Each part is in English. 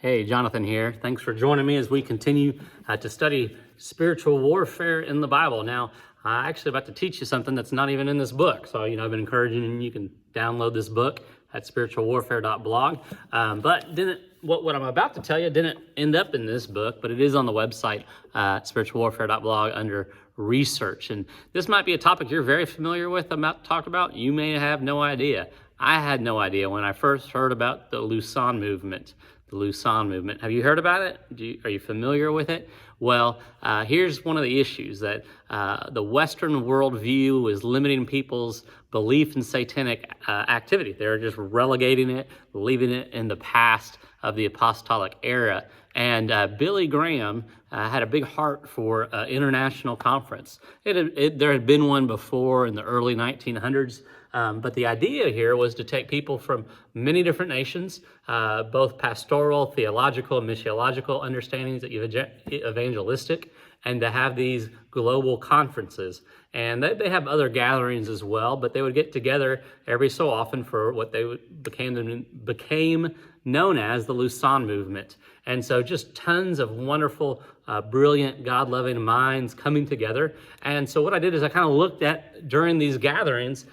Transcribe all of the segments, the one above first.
Hey, Jonathan here. Thanks for joining me as we continue to study spiritual warfare in the Bible. Now, I'm actually about to teach you something that's not even in this book. So, I've been encouraging you can download this book at spiritualwarfare.blog. But what I'm about to tell you didn't end up in this book, but it is on the website, spiritualwarfare.blog under research. And this might be a topic you're very familiar with, talked about. You may have no idea. I had no idea when I first heard about the Lausanne movement. The Lausanne movement. Have you heard about it? Are you familiar with it? Well, here's one of the issues that the Western worldview is limiting people's belief in satanic activity. They're just relegating it, leaving it in the past of the apostolic era. And Billy Graham had a big heart for international conference. There had been one before in the early 1900s. But the idea here was to take people from many different nations, both pastoral, theological, and missiological understandings, evangelistic, and to have these global conferences. And they have other gatherings as well, but they would get together every so often for what they became known as the Lausanne movement. And so just tons of wonderful, brilliant, God-loving minds coming together. And so what I did is I kind of looked at, during these gatherings,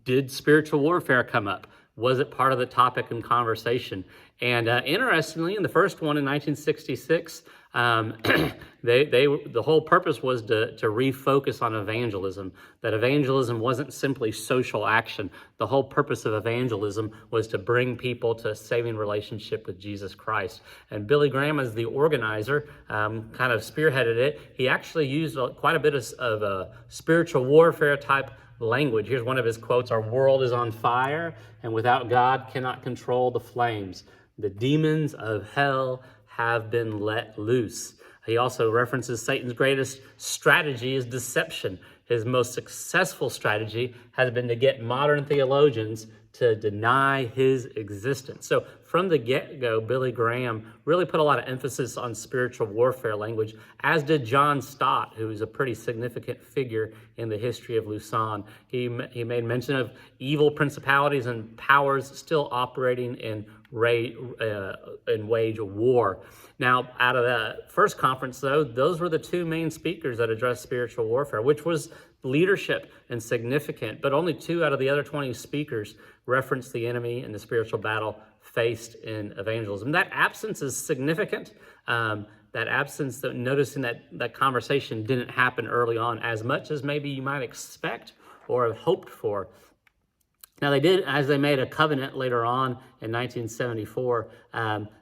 did spiritual warfare come up? Was it part of the topic and conversation? And interestingly, in the first one in 1966, the whole purpose was to refocus on evangelism, that evangelism wasn't simply social action. The whole purpose of evangelism was to bring people to a saving relationship with Jesus Christ. And Billy Graham, as the organizer, kind of spearheaded it. He actually used quite a bit of a spiritual warfare type language. Here's one of his quotes: "Our world is on fire, and without God cannot control the flames. The demons of hell have been let loose." He also references Satan's greatest strategy is deception. His most successful strategy has been to get modern theologians to deny his existence. So from the get-go, Billy Graham really put a lot of emphasis on spiritual warfare language, as did John Stott, who is a pretty significant figure in the history of Lausanne. He made mention of evil principalities and powers still operating in wage war. Now, out of the first conference, though, those were the two main speakers that addressed spiritual warfare, which was leadership and significant, but only 2 out of the other 20 speakers referenced the enemy and the spiritual battle faced in evangelism. That absence is significant. That absence, noticing that conversation didn't happen early on as much as maybe you might expect or have hoped for. Now, they did, as they made a covenant later on in 1974,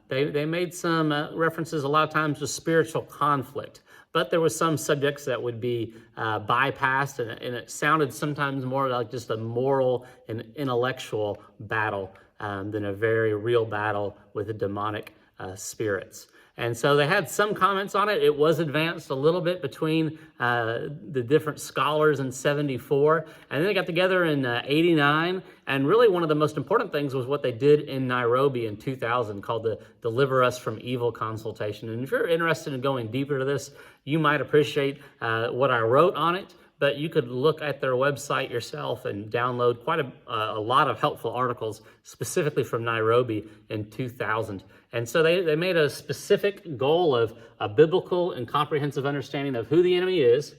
they made some references a lot of times to spiritual conflict. But there were some subjects that would be bypassed, and it sounded sometimes more like just a moral and intellectual battle than a very real battle with the demonic spirits. And so they had some comments on it. It was advanced a little bit between the different scholars in 74. And then they got together in 89. And really one of the most important things was what they did in Nairobi in 2000 called the Deliver Us from Evil consultation. And if you're interested in going deeper to this, you might appreciate what I wrote on it. But you could look at their website yourself and download quite a lot of helpful articles specifically from Nairobi in 2000. And so they made a specific goal of a biblical and comprehensive understanding of who the enemy is,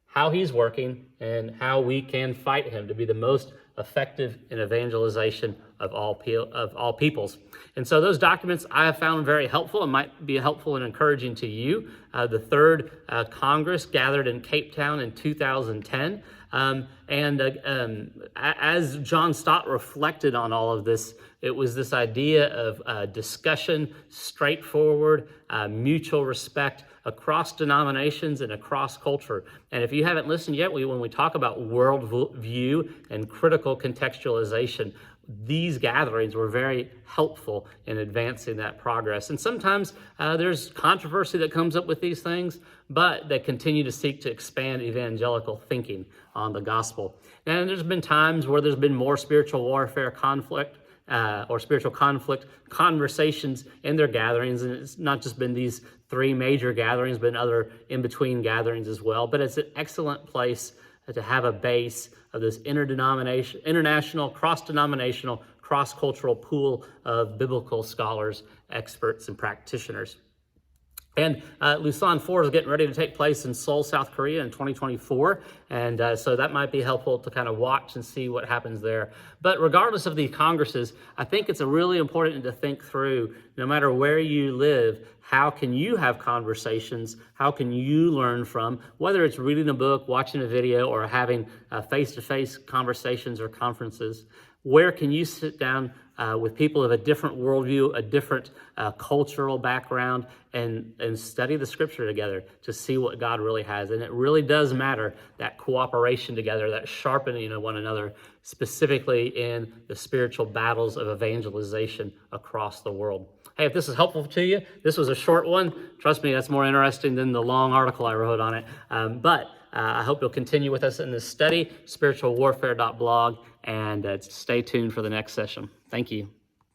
how he's working, and how we can fight him to be the most effective in evangelization of all peoples. And so those documents I have found very helpful and might be helpful and encouraging to you. The third Congress gathered in Cape Town in 2010. As John Stott reflected on all of this, it was this idea of discussion, straightforward, mutual respect across denominations and across culture. And if you haven't listened yet, when we talk about worldview and critical contextualization, these gatherings were very helpful in advancing that progress. And sometimes there's controversy that comes up with these things, but they continue to seek to expand evangelical thinking on the gospel. And there's been times where there's been more spiritual warfare conflict or spiritual conflict conversations in their gatherings. And it's not just been these 3 major gatherings, but other in-between gatherings as well. But it's an excellent place to have a base of this international, cross-denominational, cross-cultural pool of biblical scholars, experts, and practitioners. And Lausanne 4 is getting ready to take place in Seoul, South Korea in 2024. And so that might be helpful to kind of watch and see what happens there. But regardless of the congresses, I think it's really important to think through, no matter where you live, how can you have conversations? How can you learn from, whether it's reading a book, watching a video, or having face-to-face conversations or conferences? Where can you sit down with people of a different worldview, a different cultural background, and study the scripture together to see what God really has? And it really does matter, that cooperation together, that sharpening of one another, specifically in the spiritual battles of evangelization across the world. Hey, if this is helpful to you, this was a short one. Trust me, that's more interesting than the long article I wrote on it. But I hope you'll continue with us in this study, spiritualwarfare.blog, and stay tuned for the next session. Thank you.